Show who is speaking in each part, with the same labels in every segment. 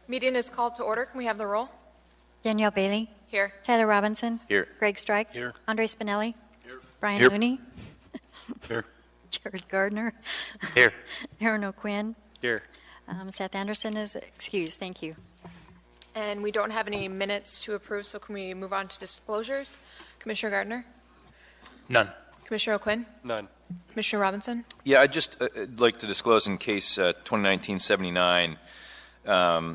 Speaker 1: Meeting is called to order. Can we have the roll?
Speaker 2: Danielle Bailey.
Speaker 1: Here.
Speaker 2: Tyler Robinson.
Speaker 3: Here.
Speaker 2: Greg Strike.
Speaker 3: Here.
Speaker 2: Andre Spinelli.
Speaker 3: Here.
Speaker 2: Brian
Speaker 3: Here.
Speaker 2: Looney.
Speaker 3: Here.
Speaker 2: Jared Gardner.
Speaker 3: Here.
Speaker 2: Aaron O'Quinn.
Speaker 3: Here.
Speaker 2: Seth Anderson is excused. Thank you.
Speaker 1: And we don't have any minutes to approve, so can we move on to disclosures? Commissioner Gardner?
Speaker 3: None.
Speaker 1: Commissioner O'Quinn?
Speaker 3: None.
Speaker 1: Commissioner Robinson?
Speaker 4: Yeah, I'd just like to disclose in case 2019-79,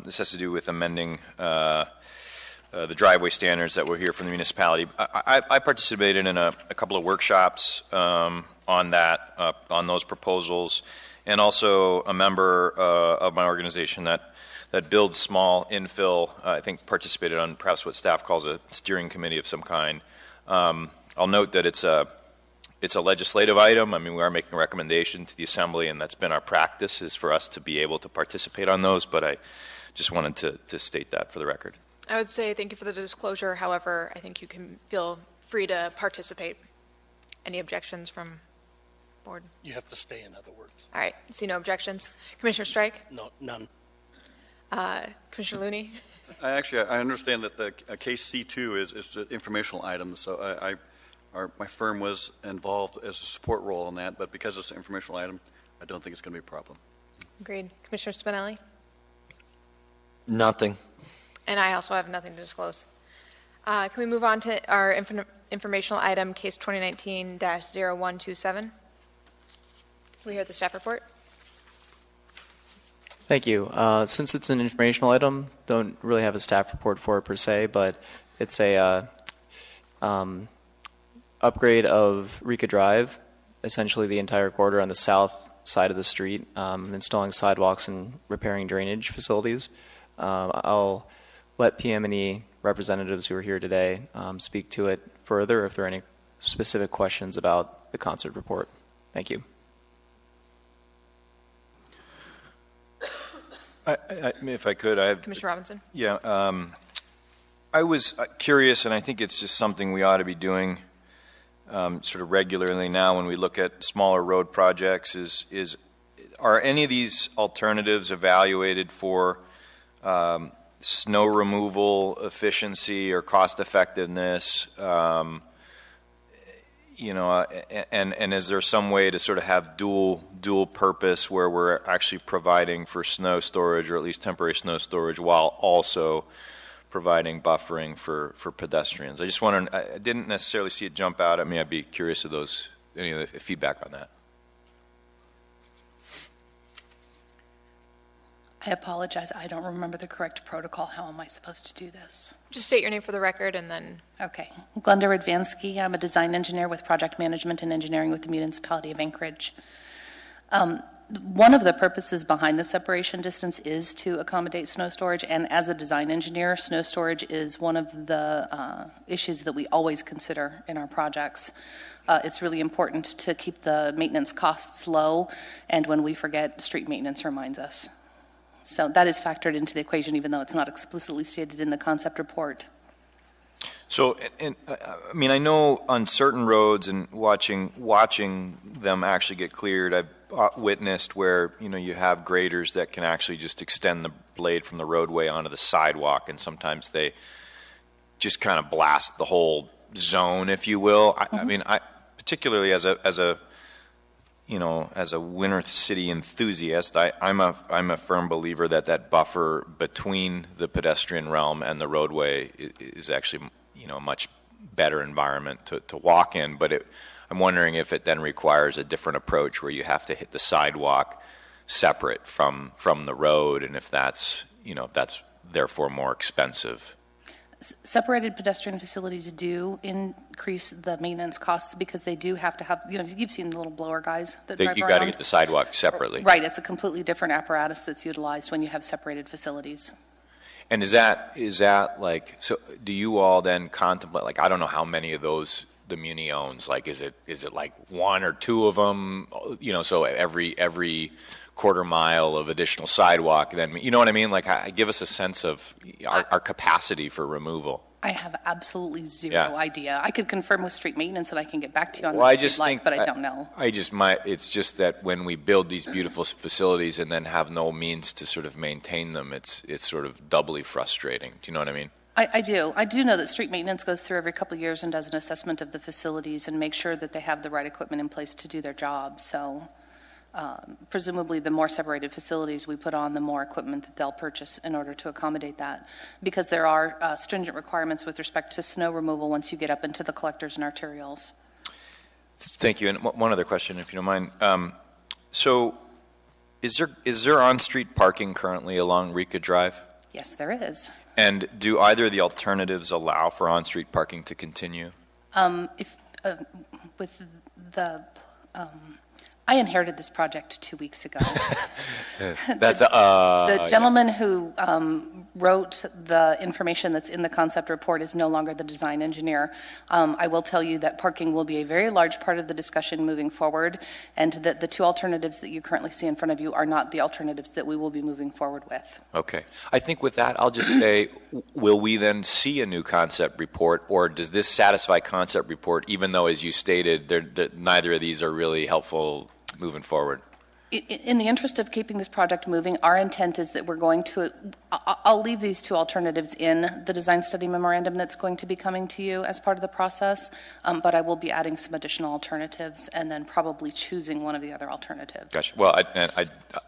Speaker 4: this has to do with amending the driveway standards that were here from the municipality. I participated in a couple of workshops on that, on those proposals, and also a member of my organization that builds small infill, I think participated on perhaps what staff calls a steering committee of some kind. I'll note that it's a legislative item. I mean, we are making a recommendation to the Assembly, and that's been our practice, is for us to be able to participate on those, but I just wanted to state that for the record.
Speaker 1: I would say thank you for the disclosure. However, I think you can feel free to participate. Any objections from board?
Speaker 3: You have to stay, in other words.
Speaker 1: All right. See no objections. Commissioner Strike?
Speaker 3: No, none.
Speaker 1: Commissioner Looney?
Speaker 5: I understand that the case C2 is an informational item, so my firm was involved as a support role on that, but because it's an informational item, I don't think it's going to be a problem.
Speaker 1: Agreed. Commissioner Spinelli?
Speaker 6: Nothing.
Speaker 1: And I also have nothing to disclose. Can we move on to our informational item, case 2019-0127? Can we hear the staff report?
Speaker 7: Thank you. Since it's an informational item, don't really have a staff report for it per se, but it's a upgrade of Rica Drive, essentially the entire corridor on the south side of the street, installing sidewalks and repairing drainage facilities. I'll let PM&E representatives who are here today speak to it further if there are any specific questions about the concert report. Thank you.
Speaker 4: If I could,
Speaker 1: Commissioner Robinson?
Speaker 4: Yeah, I was curious, and I think it's just something we ought to be doing sort of regularly now when we look at smaller road projects, are any of these alternatives evaluated for snow removal efficiency or cost effectiveness? And is there some way to sort of have dual purpose where we're actually providing for snow storage, or at least temporary snow storage, while also providing buffering for pedestrians? I just wondered, I didn't necessarily see it jump out at me. I'd be curious of any of the feedback on that.
Speaker 8: I apologize. I don't remember the correct protocol. How am I supposed to do this?
Speaker 1: Just state your name for the record and then...
Speaker 8: Okay. Glenda Radvansky. I'm a design engineer with project management and engineering with the municipality of Anchorage. One of the purposes behind the separation distance is to accommodate snow storage, and as a design engineer, snow storage is one of the issues that we always consider in our projects. It's really important to keep the maintenance costs low, and when we forget, street maintenance reminds us. So that is factored into the equation, even though it's not explicitly stated in the concept report.
Speaker 4: So, I mean, I know on certain roads and watching them actually get cleared, I've witnessed where, you have graders that can actually just extend the blade from the roadway onto the sidewalk, and sometimes they just kind of blast the whole zone, if you will. I mean, particularly as a Winter City enthusiast, I'm a firm believer that buffer between the pedestrian realm and the roadway is actually, a much better environment to walk in. But I'm wondering if it then requires a different approach where you have to hit the sidewalk separate from the road, and if that's therefore more expensive.
Speaker 8: Separated pedestrian facilities do increase the maintenance costs because they do have to have, you've seen the little blower guys that drive around.
Speaker 4: You got to get the sidewalk separately.
Speaker 8: Right, it's a completely different apparatus that's utilized when you have separated facilities.
Speaker 4: And is that like, so do you all then contemplate, like, I don't know how many of those the Muni owns, like, is it like one or two of them, so every quarter mile of additional sidewalk, then, you know what I mean? Like, give us a sense of our capacity for removal.
Speaker 8: I have absolutely zero
Speaker 4: Yeah.
Speaker 8: idea. I could confirm with street maintenance and I can get back to you on
Speaker 4: Well,
Speaker 8: that
Speaker 4: I
Speaker 8: if you'd
Speaker 4: just
Speaker 8: like,
Speaker 4: think,
Speaker 8: but I don't know.
Speaker 4: it's just that when we build these beautiful facilities and then have no means to sort of maintain them, it's sort of doubly frustrating. Do you know what I mean?
Speaker 8: I do. I do know that street maintenance goes through every couple of years and does an assessment of the facilities and makes sure that they have the right equipment in place to do their job. So presumably, the more separated facilities we put on, the more equipment that they'll purchase in order to accommodate that. Because there are stringent requirements with respect to snow removal once you get up into the collectors and arterials.
Speaker 4: Thank you. And one other question, if you don't mind. So is there on-street parking currently along Rica Drive?
Speaker 8: Yes, there is.
Speaker 4: And do either of the alternatives allow for on-street parking to continue?
Speaker 8: With the, I inherited this project 2 weeks ago.
Speaker 4: That's
Speaker 8: The gentleman who wrote the information that's in the concept report is no longer the design engineer. I will tell you that parking will be a very large part of the discussion moving forward, and that the two alternatives that you currently see in front of you are not the alternatives that we will be moving forward with.
Speaker 4: Okay. I think with that, I'll just say, will we then see a new concept report, or does this satisfy concept report, even though, as you stated, that neither of these are really helpful moving forward?
Speaker 8: In the interest of keeping this project moving, our intent is that we're going to, I'll leave these two alternatives in the design study memorandum that's going to be coming to you as part of the process, but I will be adding some additional alternatives and then probably choosing one of the other alternatives.
Speaker 4: Gotcha. Well,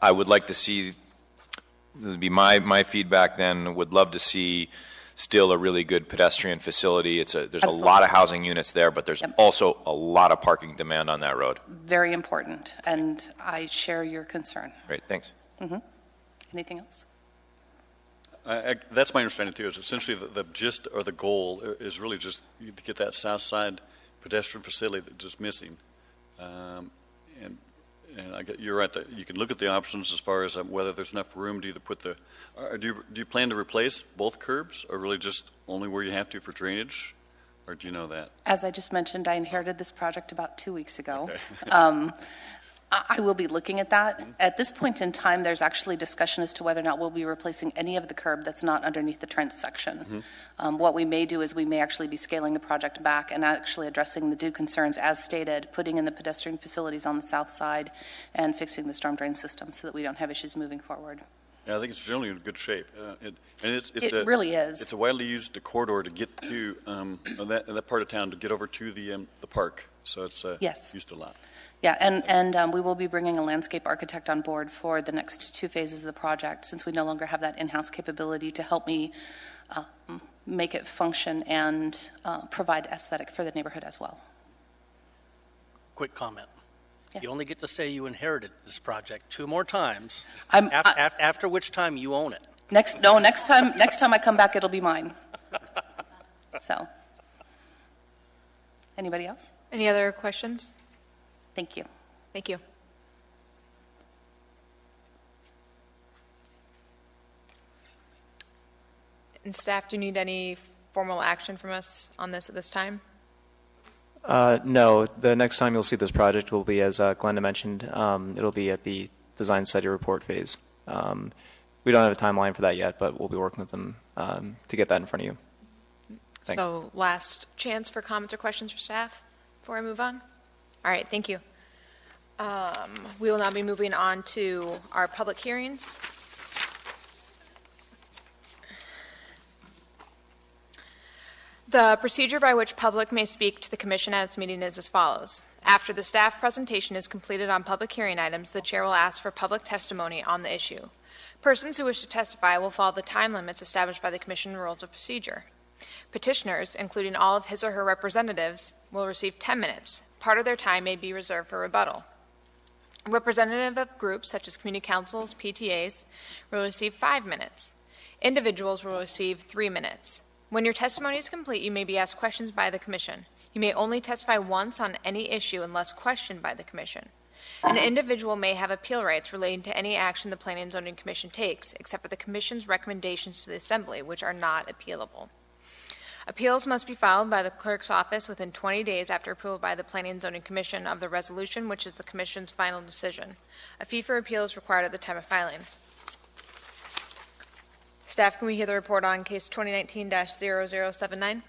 Speaker 4: I would like to see, that'd be my feedback then, would love to see still a really good pedestrian facility. There's
Speaker 8: Absolutely.
Speaker 4: a lot of housing units there, but there's
Speaker 8: Yep.
Speaker 4: also a lot of parking demand on that road.
Speaker 8: Very important, and I share your concern.
Speaker 4: Great, thanks.
Speaker 8: Anything else?
Speaker 5: That's my understanding too, is essentially the gist or the goal is really just to get that south side pedestrian facility that's just missing. And you're right, that you can look at the options as far as whether there's enough room to either put do you plan to replace both curbs, or really just only where you have to for drainage, or do you know that?
Speaker 8: As I just mentioned, I inherited this project about 2 weeks ago. I will be looking at that. At this point in time, there's actually discussion as to whether or not we'll be replacing any of the curb that's not underneath the trench section. What we may do is we may actually be scaling the project back and actually addressing the due concerns as stated, putting in the pedestrian facilities on the south side and fixing the storm drain system so that we don't have issues moving forward.
Speaker 5: Yeah, I think it's generally in good shape.
Speaker 8: It really is.
Speaker 5: It's a widely used corridor to get to that part of town, to get over to the park. So it's
Speaker 8: Yes.
Speaker 5: used a lot.
Speaker 8: Yeah, and we will be bringing a landscape architect on board for the next two phases of the project, since we no longer have that in-house capability to help me make it function and provide aesthetic for the neighborhood as well.
Speaker 6: Quick comment.
Speaker 8: Yes.
Speaker 6: You only get to say you inherited this project 2 more times,
Speaker 8: I'm-
Speaker 6: after which time you own it.
Speaker 8: Next time I come back, it'll be mine. So, anybody else?
Speaker 1: Any other questions?
Speaker 8: Thank you.
Speaker 1: Thank you. And staff, do you need any formal action from us on this at this time?
Speaker 7: No, the next time you'll see this project will be, as Glenda mentioned, it'll be at the design study report phase. We don't have a timeline for that yet, but we'll be working with them to get that in front of you. Thanks.
Speaker 1: So last chance for comments or questions for staff before I move on? All right, thank you. We will now be moving on to our public hearings. The procedure by which public may speak to the commission at its meeting is as follows. After the staff presentation is completed on public hearing items, the chair will ask for public testimony on the issue. Persons who wish to testify will follow the time limits established by the commission rules of procedure. Petitioners, including all of his or her representatives, will receive 10 minutes. Part of their time may be reserved for rebuttal. Representative of groups such as community councils, PTAs, will receive 5 minutes. Individuals will receive 3 minutes. When your testimony is complete, you may be asked questions by the commission. You may only testify once on any issue unless questioned by the commission. An individual may have appeal rights relating to any action the Planning and Zoning Commission takes, except for the commission's recommendations to the Assembly, which are not appealable. Appeals must be filed by the clerk's office within 20 days after approval by the Planning and Zoning Commission of the resolution, which is the commission's final decision. A fee for appeal is required at the time of filing. Staff, can we hear the report on case 2019-0079?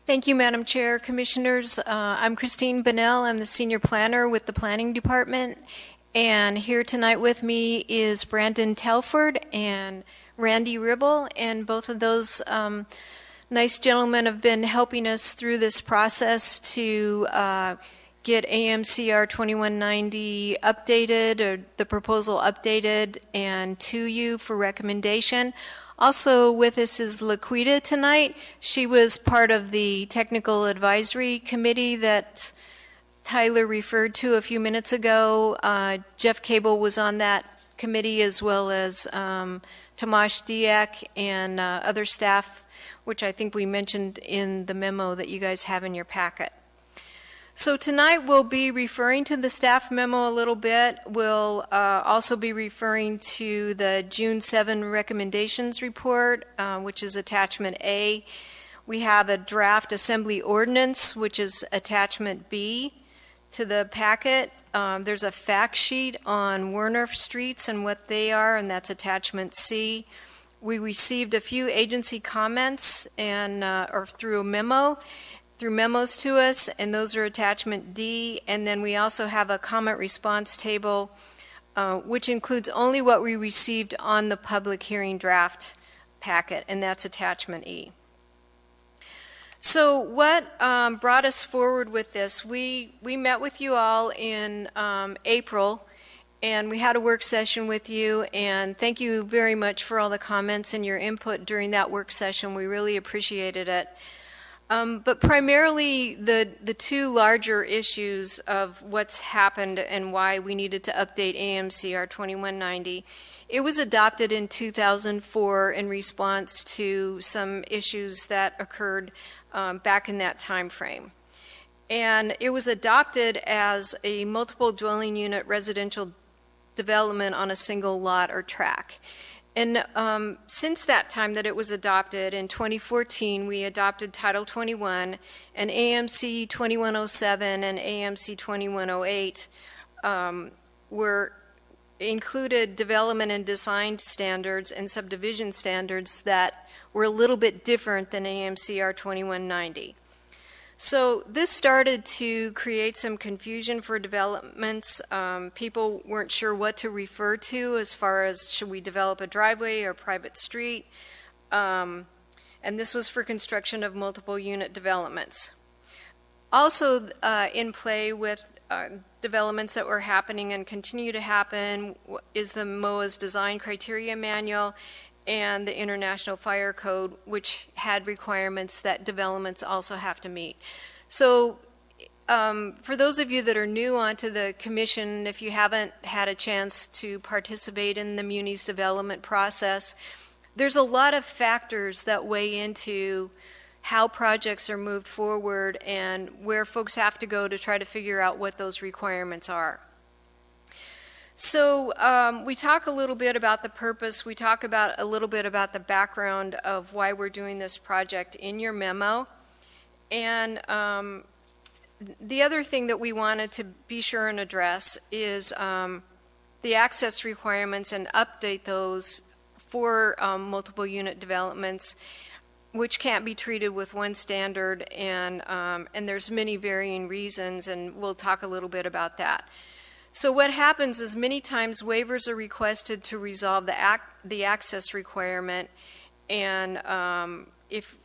Speaker 9: Thank you, Madam Chair, Commissioners. I'm Christine Bonnell. I'm the Senior Planner with the Planning Department. And here tonight with me is Brandon Telford and Randy Ribble. And both of those nice gentlemen have been helping us through this process to get AMCR 2190 updated, or the proposal updated, and to you for recommendation. Also with us is Laquita tonight. She was part of the technical advisory committee that Tyler referred to a few minutes ago. Jeff Cable was on that committee, as well as Tomasz Diak and other staff, which I think we mentioned in the memo that you guys have in your packet. So tonight we'll be referring to the staff memo a little bit. We'll also be referring to the June 7 recommendations report, which is attachment A. We have a draft assembly ordinance, which is attachment B to the packet. There's a fact sheet on Werner streets and what they are, and that's attachment C. We received a few agency comments and or through memos to us, and those are attachment D. And then we also have a comment response table, which includes only what we received on the public hearing draft packet, and that's attachment E. So what brought us forward with this? We met with you all in April, and we had a work session with you, and thank you very much for all the comments and your input during that work session. We really appreciated it. But primarily, the two larger issues of what's happened and why we needed to update AMCR 2190, it was adopted in 2004 in response to some issues that occurred back in that time frame. And it was adopted as a multiple dwelling unit residential development on a single lot or tract. And since that time that it was adopted, in 2014, we adopted Title 21, and AMC 2107 and AMC 2108 were included development and design standards and subdivision standards that were a little bit different than AMCR 2190. So this started to create some confusion for developments. People weren't sure what to refer to as far as should we develop a driveway or private street. And this was for construction of multiple unit developments. Also in play with developments that were happening and continue to happen is the MOA's Design Criteria Manual and the International Fire Code, which had requirements that developments also have to meet. So for those of you that are new onto the commission, if you haven't had a chance to participate in the MUNI's development process, there's a lot of factors that weigh into how projects are moved forward and where folks have to go to try to figure out what those requirements are. So we talk a little bit about the purpose. We talk about a little bit about the background of why we're doing this project in your memo. And the other thing that we wanted to be sure and address is the access requirements and update those for multiple unit developments, which can't be treated with one standard, and there's many varying reasons, and we'll talk a little bit about that. So what happens is many times waivers are requested to resolve the access requirement, and if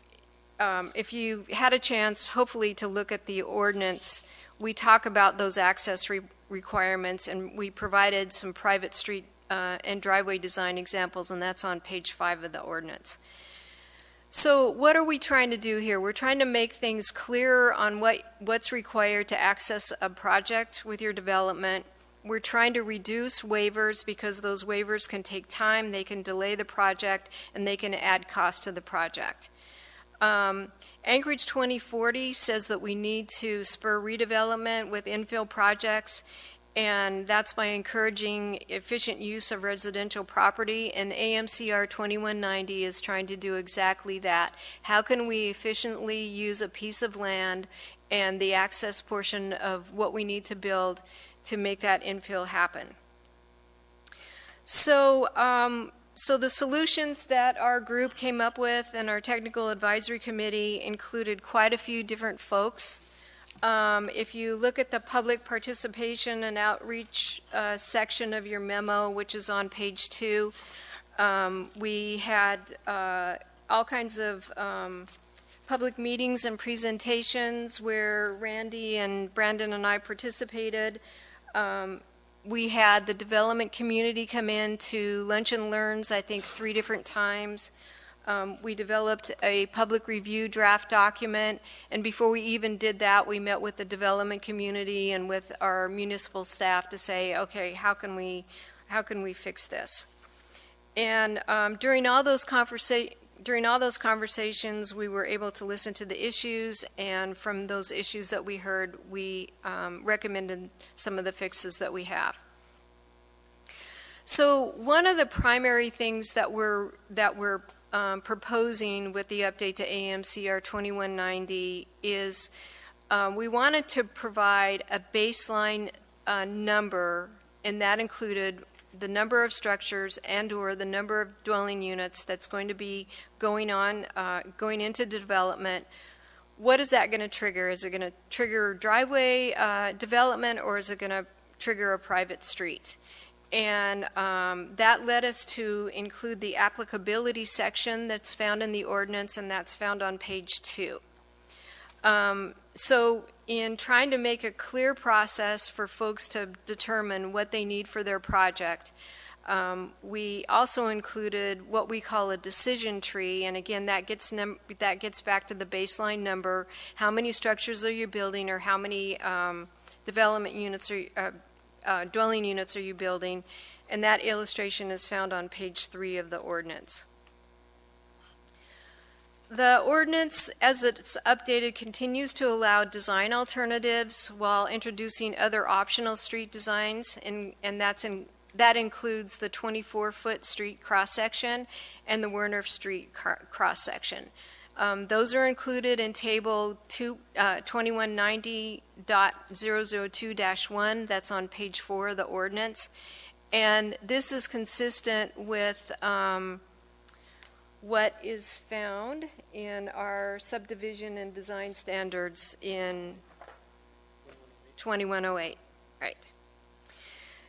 Speaker 9: you had a chance, hopefully, to look at the ordinance, we talk about those access requirements, and we provided some private street and driveway design examples, and that's on page 5 of the ordinance. So what are we trying to do here? We're trying to make things clearer on what's required to access a project with your development. We're trying to reduce waivers because those waivers can take time, they can delay the project, and they can add cost to the project. Anchorage 2040 says that we need to spur redevelopment with infill projects, and that's by encouraging efficient use of residential property, and AMCR 2190 is trying to do exactly that. How can we efficiently use a piece of land and the access portion of what we need to build to make that infill happen? So the solutions that our group came up with and our technical advisory committee included quite a few different folks. If you look at the public participation and outreach section of your memo, which is on page 2, we had all kinds of public meetings and presentations where Randy and Brandon and I participated. We had the development community come in to lunch and learns, I think, 3 different times. We developed a public review draft document, and before we even did that, we met with the development community and with our municipal staff to say, okay, how can we fix this? And during all those conversations, we were able to listen to the issues, and from those issues that we heard, we recommended some of the fixes that we have. So one of the primary things that we're proposing with the update to AMCR 2190 is we wanted to provide a baseline number, and that included the number of structures and/or the number of dwelling units that's going to be going into development. What is that going to trigger? Is it going to trigger driveway development, or is it going to trigger a private street? And that led us to include the applicability section that's found in the ordinance, and that's found on page 2. So in trying to make a clear process for folks to determine what they need for their project, we also included what we call a decision tree, and again, that gets back to the baseline number. How many structures are you building, or how many development units dwelling units are you building? And that illustration is found on page 3 of the ordinance. The ordinance, as it's updated, continues to allow design alternatives while introducing other optional street designs, and that includes the 24-foot street cross-section and the Werner Street cross-section. Those are included in Table 2190.002-1. That's on page 4 of the ordinance. And this is consistent with what is found in our subdivision and design standards in 2108. Right.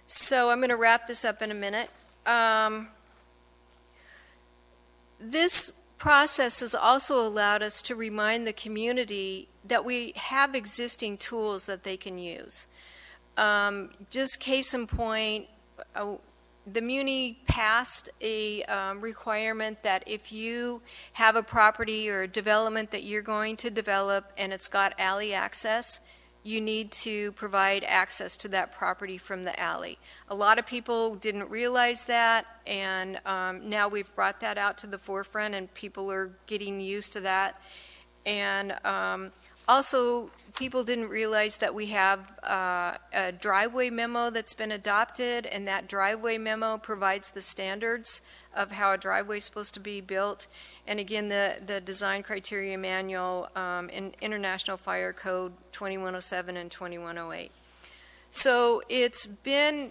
Speaker 9: So I'm going to wrap this up in a minute. This process has also allowed us to remind the community that we have existing tools that they can use. Just case in point, the Muni passed a requirement that if you have a property or a development that you're going to develop and it's got alley access, you need to provide access to that property from the alley. A lot of people didn't realize that, and now we've brought that out to the forefront, and people are getting used to that. And also, people didn't realize that we have a driveway memo that's been adopted, and that driveway memo provides the standards of how a driveway is supposed to be built. And again, the design criteria manual in International Fire Code 2107 and 2108. So it's been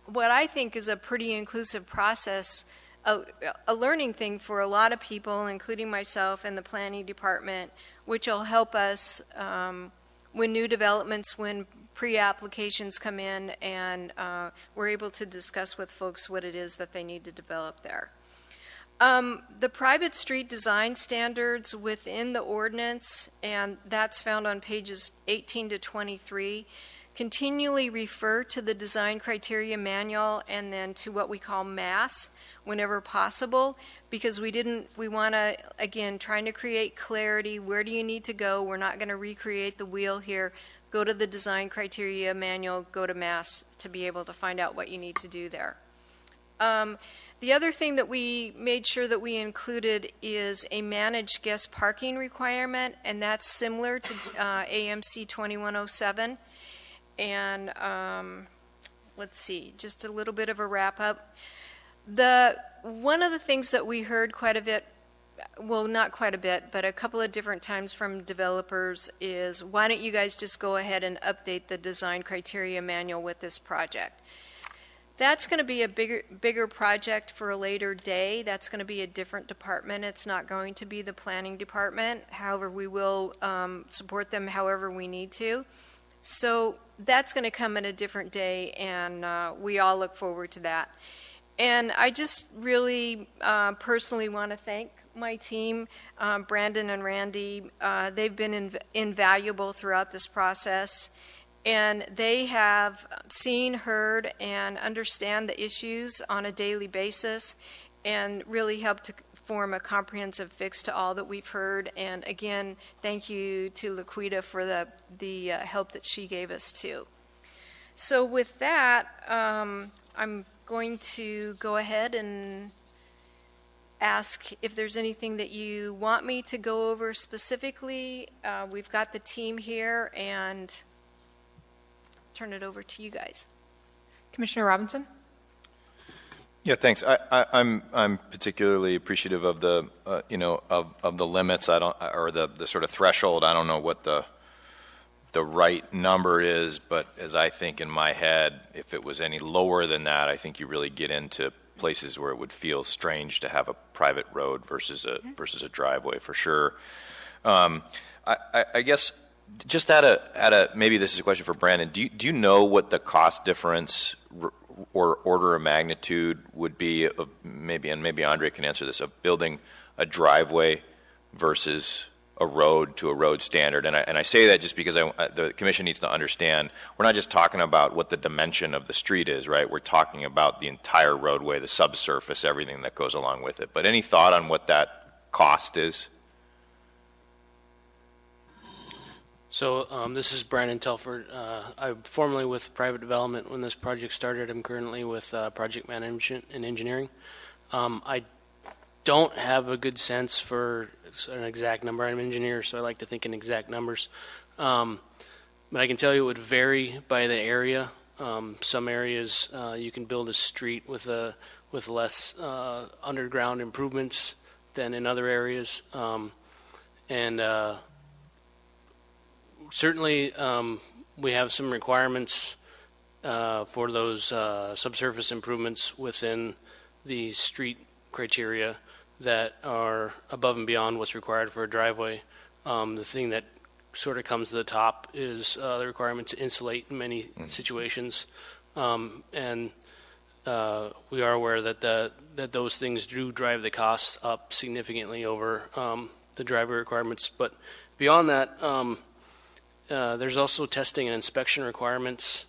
Speaker 9: what I think is a pretty inclusive process, a learning thing for a lot of people, including myself and the planning department, which will help us when new developments, when pre-applications come in, and we're able to discuss with folks what it is that they need to develop there. The private street design standards within the ordinance, and that's found on pages 18 to 23, continually refer to the design criteria manual and then to what we call MASS whenever possible, because we want to, again, trying to create clarity. Where do you need to go? We're not going to recreate the wheel here. Go to the design criteria manual, go to MASS to be able to find out what you need to do there. The other thing that we made sure that we included is a managed guest parking requirement, and that's similar to AMC 2107. And let's see, just a little bit of a wrap up. One of the things that we heard quite a bit, well, not quite a bit, but a couple of different times from developers is, why don't you guys just go ahead and update the design criteria manual with this project? That's going to be a bigger project for a later day. That's going to be a different department. It's not going to be the planning department. However, we will support them however we need to. So that's going to come at a different day, and we all look forward to that. And I just really personally want to thank my team, Brandon and Randy. They've been invaluable throughout this process. And they have seen, heard, and understand the issues on a daily basis and really helped to form a comprehensive fix to all that we've heard. And again, thank you to Laquita for the help that she gave us too. So with that, I'm going to go ahead and ask if there's anything that you want me to go over specifically. We've got the team here, and turn it over to you guys.
Speaker 1: Commissioner Robinson?
Speaker 4: Yeah, thanks. I'm particularly appreciative of the of the limits. Or the sort of threshold. I don't know what the right number is, but as I think in my head, if it was any lower than that, I think you really get into places where it would feel strange to have a private road versus a driveway for sure. I guess. Just at a maybe this is a question for Brandon. Do you know what the cost difference or order of magnitude would be of maybe Andre can answer this, of building a driveway versus a road to a road standard? And I say that just because the commission needs to understand we're not just talking about what the dimension of the street is, right? We're talking about the entire roadway, the subsurface, everything that goes along with it. But any thought on what that cost is?
Speaker 10: So this is Brandon Telford. I'm formerly with private development when this project started. I'm currently with project management and engineering. I don't have a good sense for an exact number. I'm an engineer, so I like to think in exact numbers. But I can tell you it would vary by the area. Some areas you can build a street with less underground improvements than in other areas. Certainly, we have some requirements for those subsurface improvements within the street criteria that are above and beyond what's required for a driveway. The thing that sort of comes to the top is the requirement to insulate in many situations, and we are aware that those things do drive the costs up significantly over the driveway requirements. But beyond that, there's also testing and inspection requirements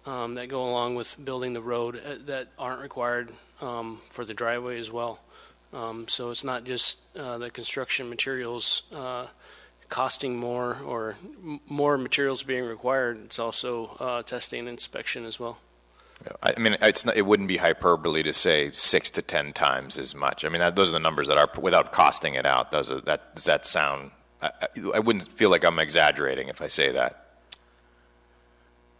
Speaker 10: that go along with building the road that aren't required for the driveway as well. So it's not just the construction materials costing more or more materials being required. It's also testing and inspection as well.
Speaker 4: I mean, it wouldn't be hyperbole to say 6 to 10 times as much. I mean, those are the numbers that are without costing it out. Does that sound? I wouldn't feel like I'm exaggerating if I say that.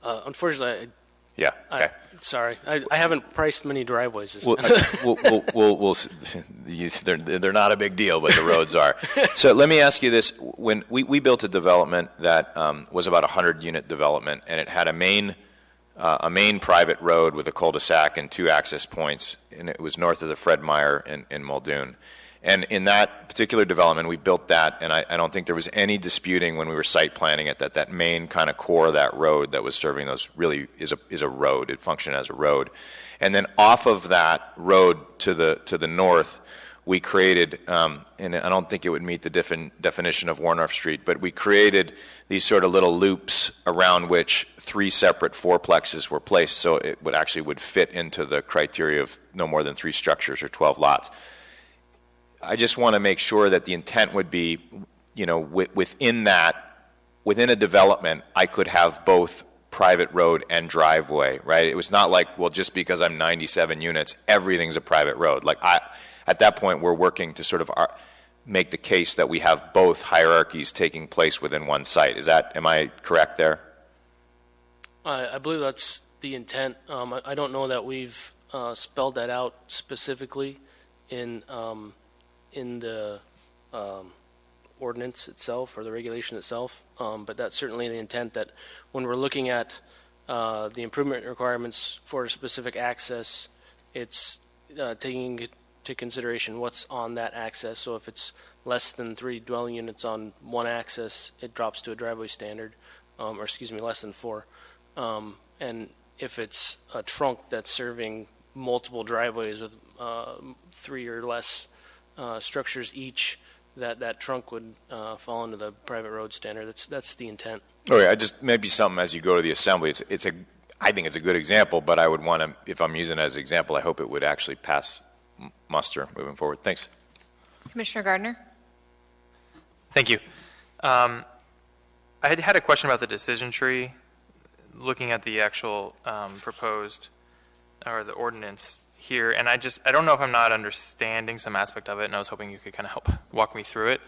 Speaker 10: Unfortunately,
Speaker 4: yeah. Okay.
Speaker 10: Sorry, I haven't priced many driveways.
Speaker 4: They're not a big deal, but the roads are. So let me ask you this: when we built a development that was about 100-unit development, and it had a main private road with a cul-de-sac and 2 access points, and it was north of the Fred Meyer in Muldoon. And in that particular development, we built that, and I don't think there was any disputing when we were site planning it that main kind of core of that road that was serving those really is a road. It functioned as a road. And then off of that road to the north, we created, and I don't think it would meet the definition of Warnorf Street, but we created these sort of little loops around which 3 separate fourplexes were placed, so it would fit into the criteria of no more than 3 structures or 12 lots. I just want to make sure that the intent would be, within a development, I could have both private road and driveway, right? It was not like, well, just because I'm 97 units, everything's a private road. At that point, we're working to sort of make the case that we have both hierarchies taking place within one site. Am I correct there?
Speaker 10: I believe that's the intent. I don't know that we've spelled that out specifically in the ordinance itself or the regulation itself, but that's certainly the intent, that when we're looking at the improvement requirements for a specific access, it's taking into consideration what's on that access. So if it's less than 3 dwelling units on one access, it drops to a driveway standard, or excuse me, less than 4. And if it's a trunk that's serving multiple driveways with 3 or less structures each, that trunk would fall into the private road standard. That's the intent.
Speaker 4: Okay, I just, maybe something as you go to the assembly, I think it's a good example, but I would want to, if I'm using it as an example, I hope it would actually pass muster moving forward. Thanks.
Speaker 1: Commissioner Gardner?
Speaker 3: Thank you. I had a question about the decision tree, looking at the actual proposed, or the ordinance here, and I don't know if I'm not understanding some aspect of it, and I was hoping you could kind of help walk me through it.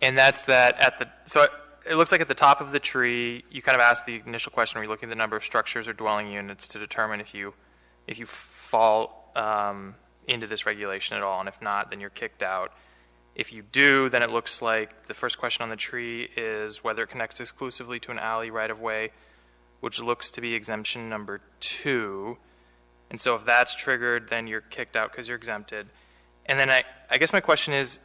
Speaker 3: And that's that so it looks like at the top of the tree, you kind of asked the initial question, are you looking at the number of structures or dwelling units to determine if you fall into this regulation at all, and if not, then you're kicked out. If you do, then it looks like the first question on the tree is whether it connects exclusively to an alley right-of-way, which looks to be exemption number 2. And so if that's triggered, then you're kicked out because you're exempted. And then I guess my question is,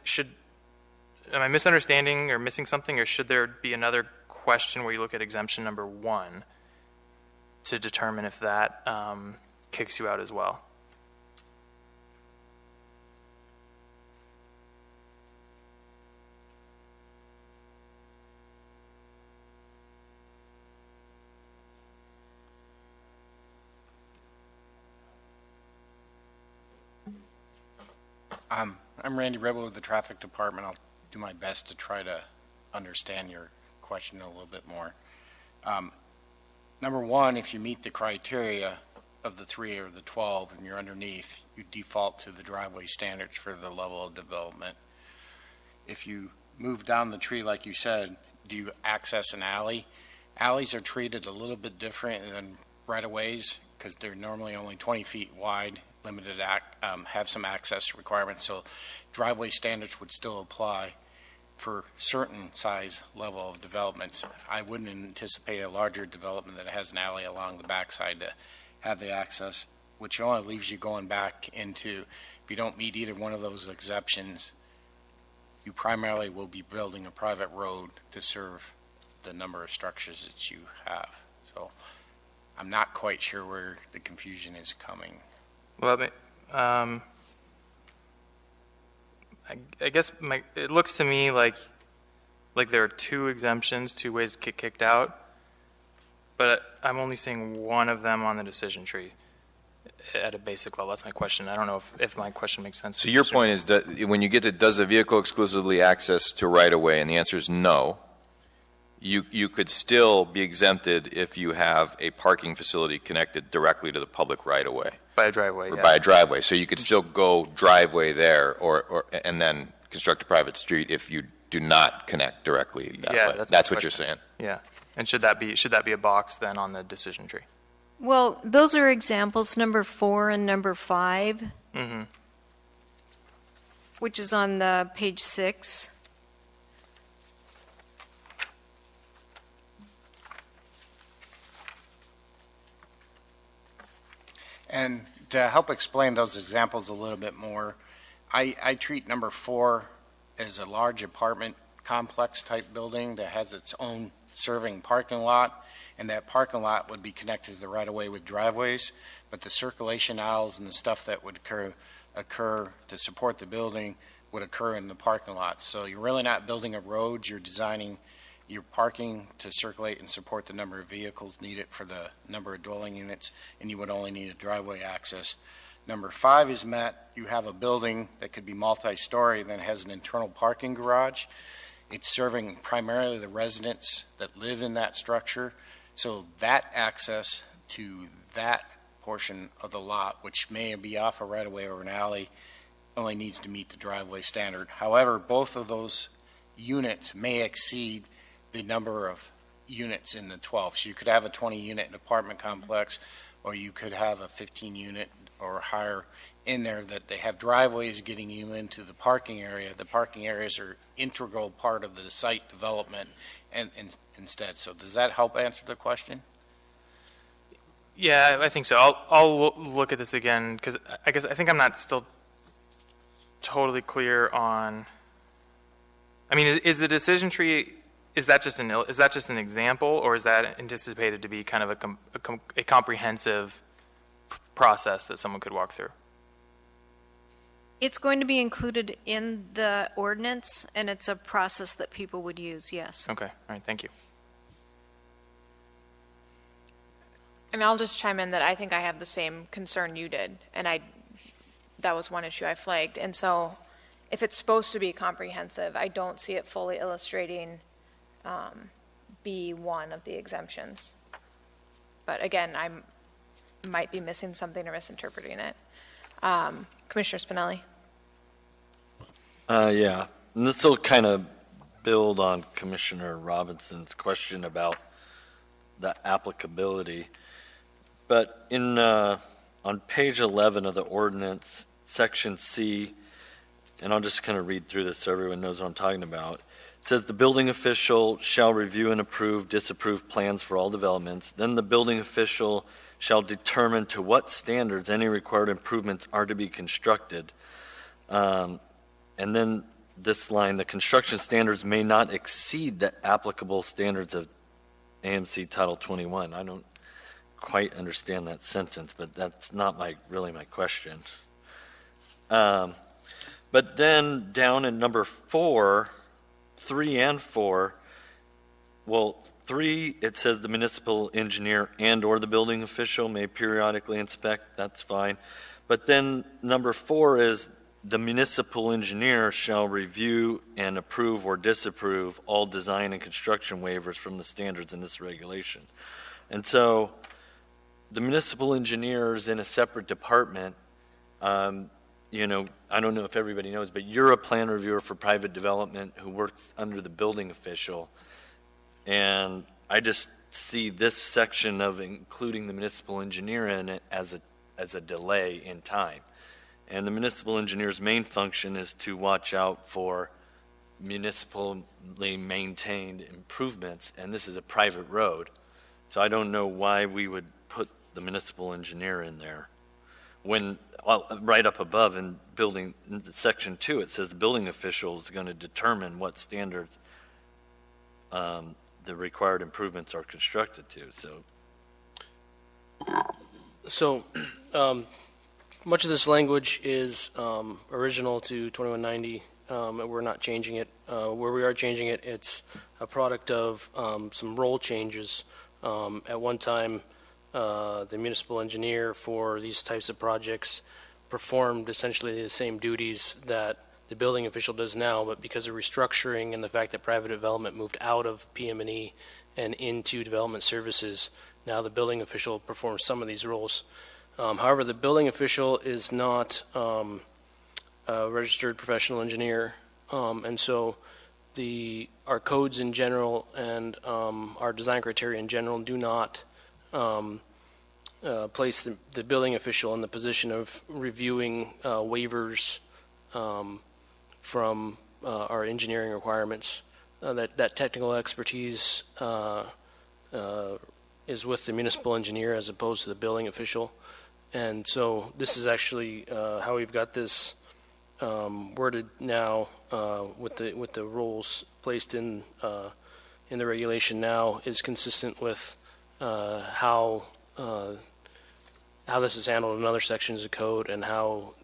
Speaker 3: am I misunderstanding or missing something, or should there be another question where you look at exemption number 1 to determine if that kicks you out as well?
Speaker 11: I'm Randy Rebel with the Traffic Department. I'll do my best to try to understand your question a little bit more. Number one, if you meet the criteria of the 3 or the 12 and you're underneath, you default to the driveway standards for the level of development. If you move down the tree, like you said, do you access an alley? Alleys are treated a little bit different than right-of-ways because they're normally only 20 feet wide, limited, have some access requirements, so driveway standards would still apply for certain size level of developments. I wouldn't anticipate a larger development that has an alley along the backside to have the access, which only leaves you going back into, if you don't meet either one of those exceptions, you primarily will be building a private road to serve the number of structures that you have. So I'm not quite sure where the confusion is coming.
Speaker 3: Well, I guess it looks to me like there are 2 exemptions, 2 ways to get kicked out, but I'm only seeing one of them on the decision tree at a basic level. That's my question. I don't know if my question makes sense.
Speaker 4: So your point is that when you get to, does the vehicle exclusively access to right-of-way, and the answer is no, you could still be exempted if you have a parking facility connected directly to the public right-of-way.
Speaker 3: By a driveway,
Speaker 4: Or
Speaker 3: yeah.
Speaker 4: by a driveway. So you could still go driveway there and then construct a private street if you do not connect directly that
Speaker 3: Yeah,
Speaker 4: way.
Speaker 3: that's
Speaker 4: That's
Speaker 3: my
Speaker 4: what you're
Speaker 3: question.
Speaker 4: saying.
Speaker 3: Yeah. And should that be a box then on the decision tree?
Speaker 9: Well, those are examples number 4 and number 5,
Speaker 3: Mm-hmm.
Speaker 9: which is on the page 6.
Speaker 11: And to help explain those examples a little bit more, I treat number 4 as a large apartment complex type building that has its own serving parking lot, and that parking lot would be connected to the right-of-way with driveways, but the circulation aisles and the stuff that would occur to support the building would occur in the parking lot. So you're really not building a road, you're designing your parking to circulate and support the number of vehicles needed for the number of dwelling units, and you would only need a driveway access. Number 5 is met, you have a building that could be multi-story that has an internal parking garage. It's serving primarily the residents that live in that structure, so that access to that portion of the lot, which may be off a right-of-way or an alley, only needs to meet the driveway standard. However, both of those units may exceed the number of units in the 12. So you could have a 20-unit apartment complex, or you could have a 15-unit or higher in there that they have driveways getting you into the parking area. The parking areas are integral part of the site development and instead. So does that help answer the question?
Speaker 3: Yeah, I think so. I'll look at this again because I think I'm not still totally clear on. I mean, is the decision tree, is that just an example, or is that anticipated to be kind of a comprehensive process that someone could walk through?
Speaker 9: It's going to be included in the ordinance, and it's a process that people would use, yes.
Speaker 3: Okay, all right, thank you.
Speaker 1: And I'll just chime in that I think I have the same concern you did, and that was one issue I flagged. And so if it's supposed to be comprehensive, I don't see it fully illustrating B1 of the exemptions. But again, I might be missing something or misinterpreting it. Commissioner Spinelli?
Speaker 12: Yeah, and this will kind of build on Commissioner Robinson's question about the applicability. But on page 11 of the ordinance, section C, and I'll just kind of read through this so everyone knows what I'm talking about. It says the building official shall review and approve, disapprove plans for all developments. Then the building official shall determine to what standards any required improvements are to be constructed. And then this line, the construction standards may not exceed the applicable standards of AMC Title 21. I don't quite understand that sentence, but that's not really my question. But then down in number 4, 3 and 4, well, 3, it says the municipal engineer and or the building official may periodically inspect. That's fine. But then number 4 is the municipal engineer shall review and approve or disapprove all design and construction waivers from the standards in this regulation. And so the municipal engineer is in a separate department. You know, I don't know if everybody knows, but you're a plan reviewer for private development who works under the building official. And I just see this section of including the municipal engineer in it as a delay in time. And the municipal engineer's main function is to watch out for municipally maintained improvements, and this is a private road. So I don't know why we would put the municipal engineer in there. When right up above in section 2, it says the building official is going to determine what standards the required improvements are constructed to.
Speaker 10: So much of this language is original to 2190, and we're not changing it. Where we are changing it, it's a product of some role changes. At one time, the municipal engineer for these types of projects performed essentially the same duties that the building official does now, but because of restructuring and the fact that private development moved out of PM&E and into development services, now the building official performs some of these roles. However, the building official is not a registered professional engineer, and so our codes in general and our design criteria in general do not place the building official in the position of reviewing waivers from our engineering requirements. That technical expertise is with the municipal engineer as opposed to the building official. And so this is actually how we've got this worded now with the rules placed in the regulation now is consistent with how this is handled in other sections of code and how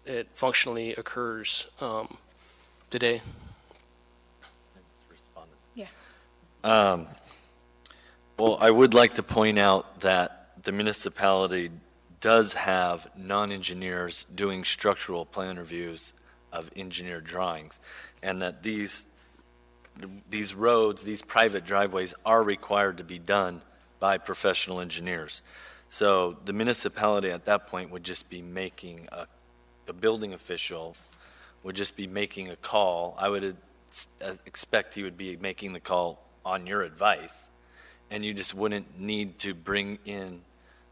Speaker 10: it functionally occurs today.
Speaker 1: Yeah.
Speaker 12: Well, I would like to point out that the municipality does have non-engineers doing structural plan reviews of engineered drawings, and that these roads, these private driveways are required to be done by professional engineers. So the municipality at that point would just be making the building official would just be making a call. I would expect he would be making the call on your advice, and you just wouldn't need to bring in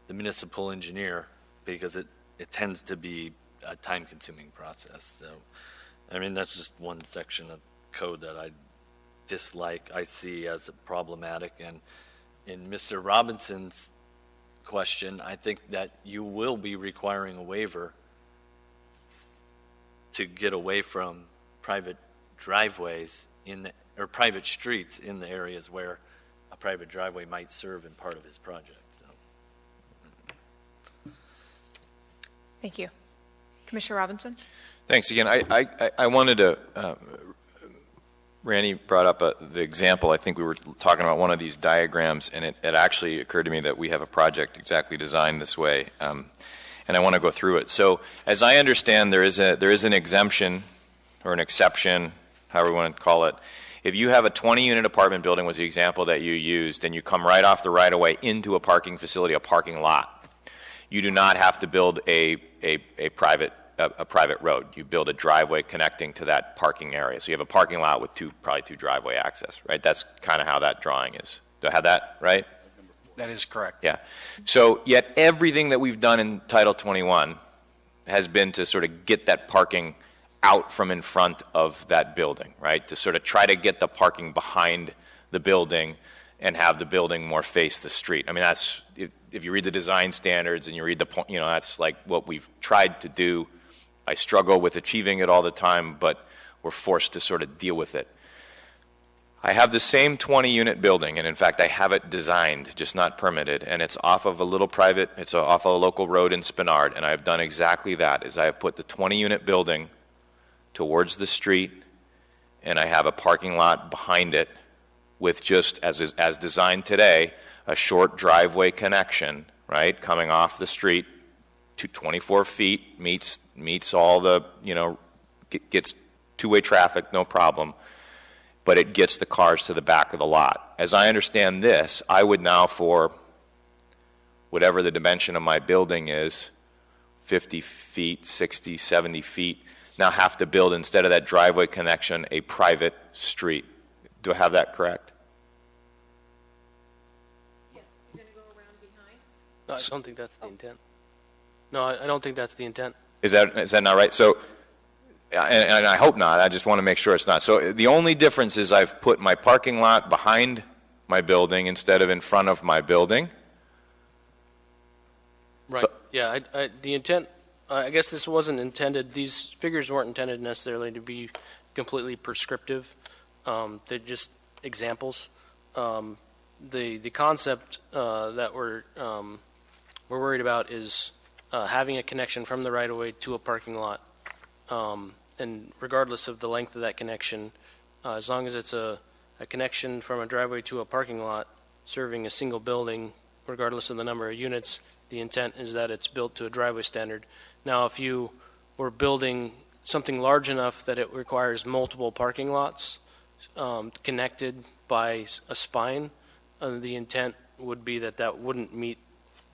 Speaker 12: the municipal engineer because it tends to be a time-consuming process. So, I mean, that's just one section of code that I dislike, I see as problematic. And in Mr. Robinson's question, I think that you will be requiring a waiver to get away from private driveways or private streets in the areas where a private driveway might serve in part of his project. So.
Speaker 1: Thank you. Commissioner Robinson?
Speaker 4: Thanks again. I wanted to, Randy brought up the example. I think we were talking about one of these diagrams, and it actually occurred to me that we have a project exactly designed this way, and I want to go through it. So as I understand, there is an exemption or an exception, however you want to call it. If you have a 20-unit apartment building, was the example that you used, and you come right off the right-of-way into a parking facility, a parking lot, you do not have to build a private road. You build a driveway connecting to that parking area. So you have a parking lot with probably two driveway access, right? That's kind of how that drawing is. Do I have that right?
Speaker 11: That is correct.
Speaker 4: Yeah. So yet everything that we've done in Title 21 has been to sort of get that parking out from in front of that building, right? To sort of try to get the parking behind the building and have the building more face the street. I mean, that's, if you read the design standards and you read the point, that's like what we've tried to do. I struggle with achieving it all the time, but we're forced to sort of deal with it. I have the same 20-unit building, and in fact, I have it designed, just not permitted, and it's off of a off of a local road in Spenard, and I've done exactly that, is I have put the 20-unit building towards the street, and I have a parking lot behind it with just, as designed today, a short driveway connection, right, coming off the street to 24 feet, meets all the, gets two-way traffic, no problem, but it gets the cars to the back of the lot. As I understand this, I would now, for whatever the dimension of my building is, 50 feet, 60, 70 feet, now have to build, instead of that driveway connection, a private street. Do I have that correct?
Speaker 9: Yes, you're going to go around behind?
Speaker 10: No, I don't think that's the intent. No, I don't think that's the intent.
Speaker 4: Is that not right? So, and I hope not. I just want to make sure it's not. So the only difference is I've put my parking lot behind my building instead of in front of my building.
Speaker 10: Right.
Speaker 4: So,
Speaker 10: yeah, the intent, I guess this wasn't intended, these figures weren't intended necessarily to be completely prescriptive. They're just examples. The concept that we're worried about is having a connection from the right-of-way to a parking lot. And regardless of the length of that connection, as long as it's a connection from a driveway to a parking lot serving a single building, regardless of the number of units, the intent is that it's built to a driveway standard. Now, if you were building something large enough that it requires multiple parking lots connected by a spine, the intent would be that that wouldn't meet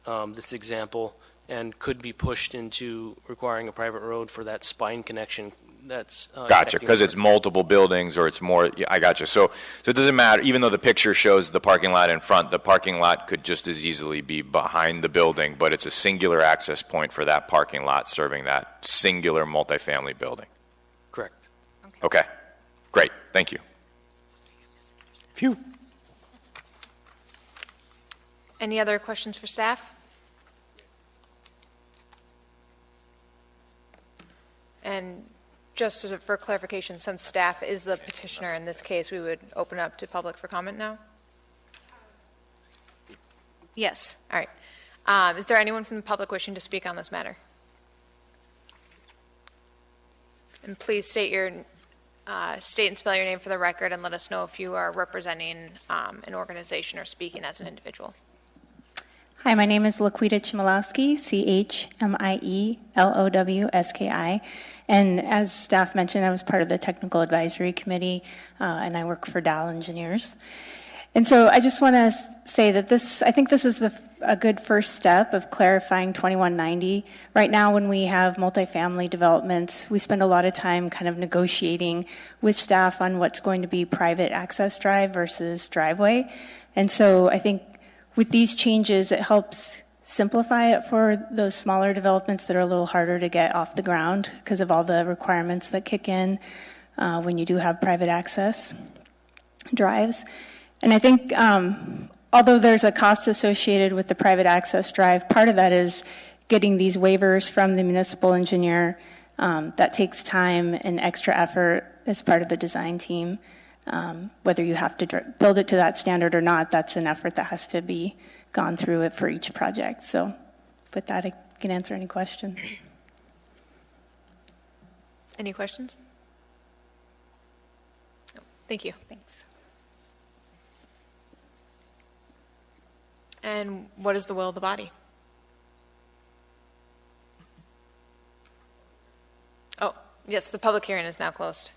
Speaker 10: this example and could be pushed into requiring a private road for that spine connection. That's
Speaker 4: gotcha, because it's multiple buildings or it's more. Yeah, I gotcha. So it doesn't matter. Even though the picture shows the parking lot in front, the parking lot could just as easily be behind the building, but it's a singular access point for that parking lot serving that singular multifamily building.
Speaker 10: Correct.
Speaker 4: Okay. Great. Thank you. Phew.
Speaker 1: Any other questions for staff? And just for clarification, since staff is the petitioner in this case, we would open up to public for comment now?
Speaker 9: Yes.
Speaker 1: All right. Is there anyone from the public wishing to speak on this matter? And please state and spell your name for the record and let us know if you are representing an organization or speaking as an individual.
Speaker 13: Hi, my name is Laquita Chmielowski, Chmielowski, and as staff mentioned, I was part of the Technical Advisory Committee, and I work for Dow Engineers. And so I just want to say that I think this is a good first step of clarifying 2190. Right now, when we have multifamily developments, we spend a lot of time kind of negotiating with staff on what's going to be private access drive versus driveway. And so I think with these changes, it helps simplify it for those smaller developments that are a little harder to get off the ground because of all the requirements that kick in when you do have private access drives. And I think although there's a cost associated with the private access drive, part of that is getting these waivers from the municipal engineer. That takes time and extra effort as part of the design team. Whether you have to build it to that standard or not, that's an effort that has to be gone through it for each project. So with that, I can answer any questions.
Speaker 1: Any questions? No. Thank you.
Speaker 13: Thanks.
Speaker 1: And what is the will of the body? Oh, yes, the public hearing is now closed.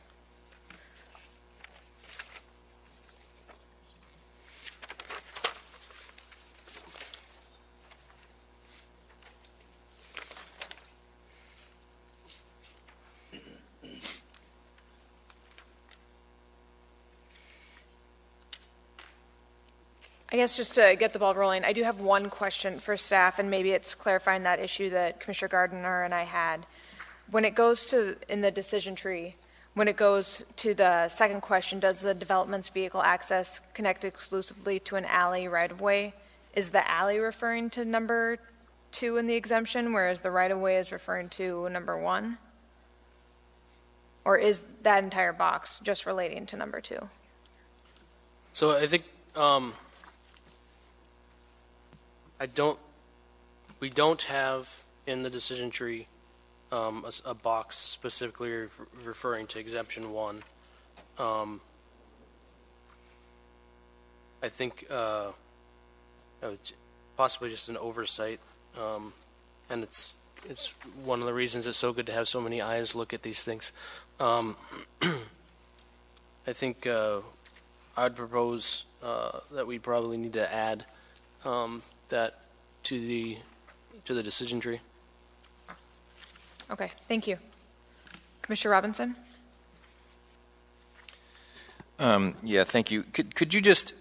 Speaker 1: I guess just to get the ball rolling, I do have one question for staff, and maybe it's clarifying that issue that Commissioner Gardner and I had. When it goes to, in the decision tree, when it goes to the second question, does the development's vehicle access connect exclusively to an alley right-of-way? Is the alley referring to number 2 in the exemption, whereas the right-of-way is referring to number 1? Or is that entire box just relating to number 2?
Speaker 10: So I think we don't have in the decision tree a box specifically referring to exemption 1. I think it's possibly just an oversight, and it's one of the reasons it's so good to have so many eyes look at these things. I think I'd propose that we probably need to add that to the decision tree.
Speaker 1: Okay, thank you. Commissioner Robinson?
Speaker 4: Yeah, thank you. Could you just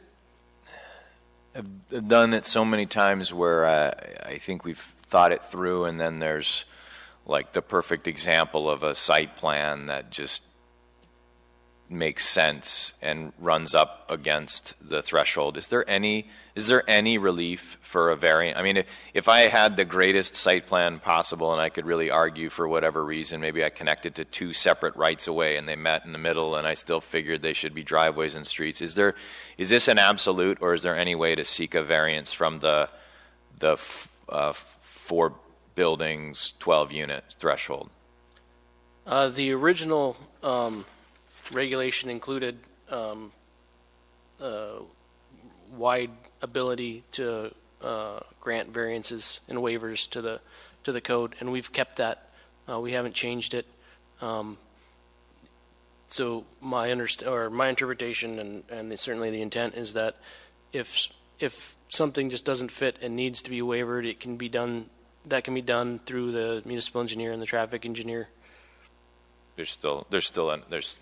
Speaker 4: have done it so many times where I think we've thought it through, and then there's like the perfect example of a site plan that just makes sense and runs up against the threshold. Is there any relief for a variant? I mean, if I had the greatest site plan possible and I could really argue for whatever reason, maybe I connected to 2 separate rights away and they met in the middle and I still figured they should be driveways and streets. Is this an absolute, or is there any way to seek a variance from the 4 buildings, 12 units threshold?
Speaker 10: The original regulation included wide ability to grant variances and waivers to the code, and we've kept that. We haven't changed it. So my interpretation and certainly the intent is that if something just doesn't fit and needs to be wavered, it can be done. That can be done through the municipal engineer and the traffic engineer.
Speaker 4: There's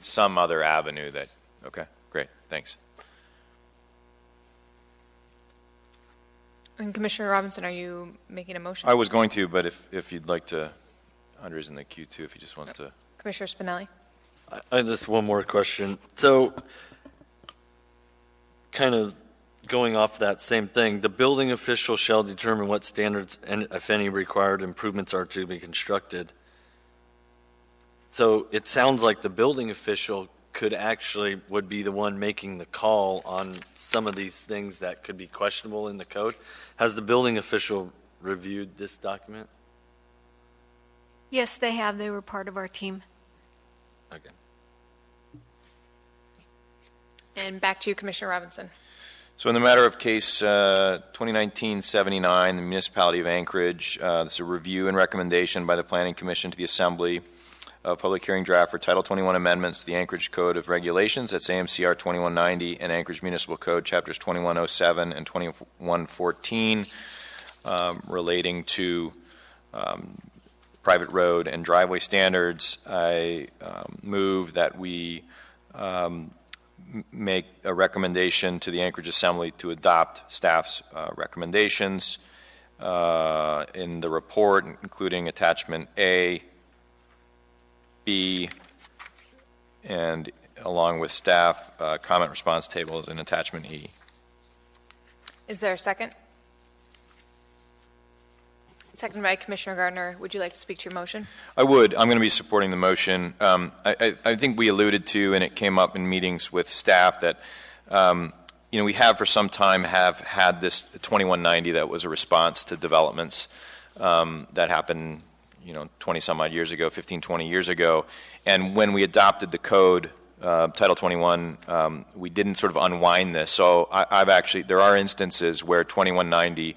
Speaker 4: some other avenue that, okay, great, thanks.
Speaker 1: And Commissioner Robinson, are you making a motion?
Speaker 4: I was going to, but if you'd like to, Andre's in the queue too, if he just wants to.
Speaker 1: Commissioner Spinelli?
Speaker 12: I just one more question. So, kind of going off that same thing, the building official shall determine what standards and if any required improvements are to be constructed. So it sounds like the building official would be the one making the call on some of these things that could be questionable in the code. Has the building official reviewed this document?
Speaker 9: Yes, they have. They were part of our team.
Speaker 12: Okay.
Speaker 1: And back to you, Commissioner Robinson.
Speaker 4: So in the matter of case 2019-79, the municipality of Anchorage, this is a review and recommendation by the Planning Commission to the Assembly of public hearing draft for Title 21 amendments to the Anchorage Code of Regulations. That's AMCR 2190 and Anchorage Municipal Code Chapters 2107 and 2114 relating to private road and driveway standards. I move that we make a recommendation to the Anchorage Assembly to adopt staff's recommendations in the report, including attachment A, B, and along with staff, comment response table is in attachment E.
Speaker 1: Is there a second? Second by Commissioner Gardner. Would you like to speak to your motion?
Speaker 4: I would. I'm going to be supporting the motion. I think we alluded to, and it came up in meetings with staff, that we have for some time have had this 2190 that was a response to developments that happened 20 some odd years ago, 15, 20 years ago. And when we adopted the code, Title 21, we didn't sort of unwind this. So there are instances where 2190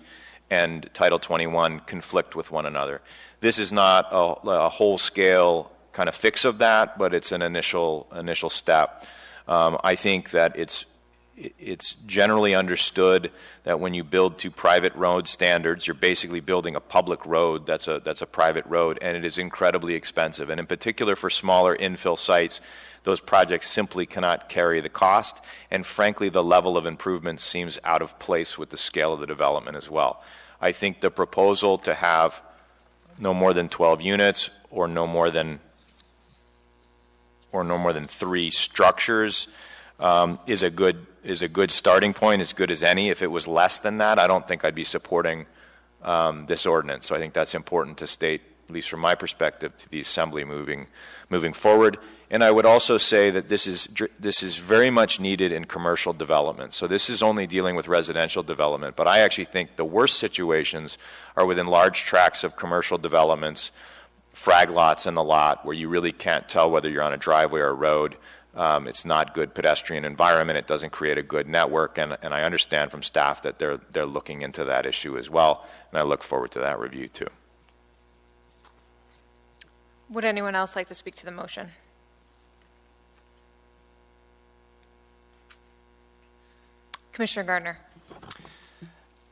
Speaker 4: and Title 21 conflict with one another. This is not a whole-scale kind of fix of that, but it's an initial step. I think that it's generally understood that when you build to private road standards, you're basically building a public road that's a private road, and it is incredibly expensive. And in particular for smaller infill sites, those projects simply cannot carry the cost, and frankly, the level of improvement seems out of place with the scale of the development as well. I think the proposal to have no more than 12 units or no more than 3 structures is a good starting point, as good as any. If it was less than that, I don't think I'd be supporting this ordinance. So I think that's important to state, at least from my perspective, to the Assembly moving forward. And I would also say that this is very much needed in commercial development. So this is only dealing with residential development, but I actually think the worst situations are within large tracts of commercial developments, frag lots in the lot, where you really can't tell whether you're on a driveway or a road. It's not good pedestrian environment. It doesn't create a good network, and I understand from staff that they're looking into that issue as well, and I look forward to that review too.
Speaker 1: Would anyone else like to speak to the motion? Commissioner Gardner.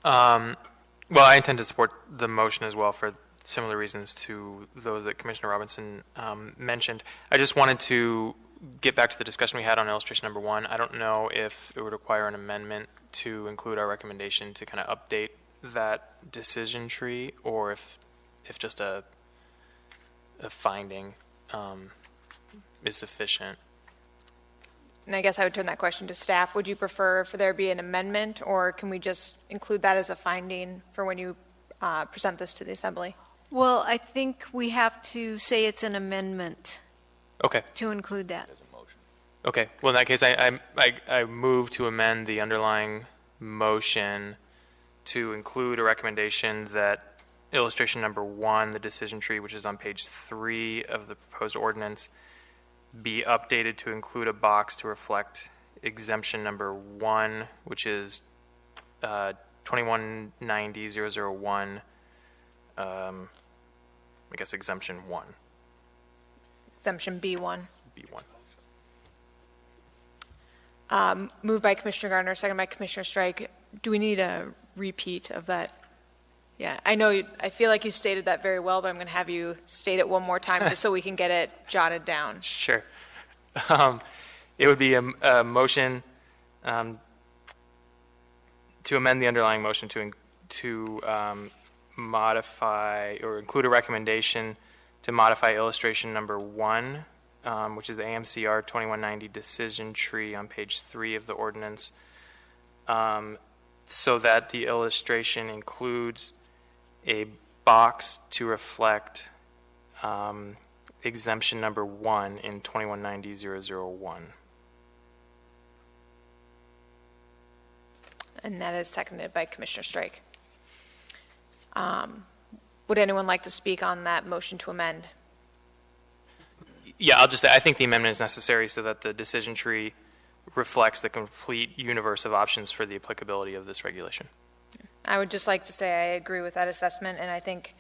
Speaker 3: Well, I intend to support the motion as well for similar reasons to those that Commissioner Robinson mentioned. I just wanted to get back to the discussion we had on illustration number 1. I don't know if it would require an amendment to include our recommendation to kind of update that decision tree, or if just a finding is sufficient.
Speaker 1: And I guess I would turn that question to staff. Would you prefer for there to be an amendment, or can we just include that as a finding for when you present this to the Assembly?
Speaker 9: Well, I think we have to say it's an amendment.
Speaker 3: Okay.
Speaker 9: To include that.
Speaker 3: Okay. Well, in that case, I move to amend the underlying motion to include a recommendation that illustration number 1, the decision tree, which is on page 3 of the proposed ordinance, be updated to include a box to reflect exemption number 1, which is 2190-001, I guess exemption 1.
Speaker 1: Exemption B1.
Speaker 3: B1.
Speaker 1: Moved by Commissioner Gardner, second by Commissioner Strike. Do we need a repeat of that? Yeah, I feel like you stated that very well, but I'm going to have you state it one more time just so we can get it jotted down.
Speaker 3: Sure. It would be a motion to amend the underlying motion to modify or include a recommendation to modify illustration number 1, which is the AMCR 2190 decision tree on page 3 of the ordinance, so that the illustration includes a box to reflect exemption number 1 in 2190-001.
Speaker 1: And that is seconded by Commissioner Strike. Would anyone like to speak on that motion to amend?
Speaker 3: Yeah, I'll just say I think the amendment is necessary so that the decision tree reflects the complete universe of options for the applicability of this regulation.
Speaker 1: I would just like to say I agree with that assessment, and I think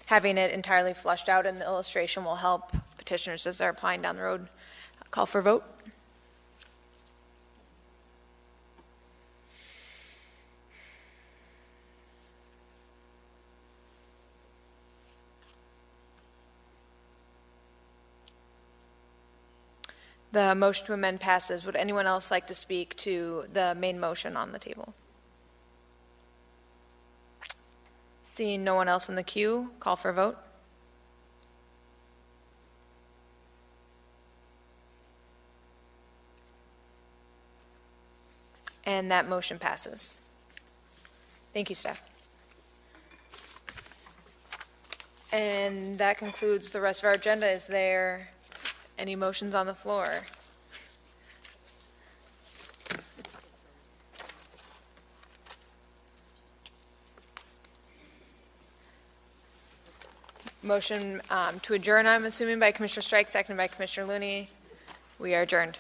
Speaker 1: having it entirely flushed out in the illustration will help petitioners as they're applying down the road. Call for a vote. The motion to amend passes. Would anyone else like to speak to the main motion on the table? Seeing no one else in the queue, call for a vote. And that motion passes. Thank you, staff. And that concludes the rest of our agenda. Is there any motions on the floor? Motion to adjourn, I'm assuming, by Commissioner Strike, seconded by Commissioner Looney. We are adjourned.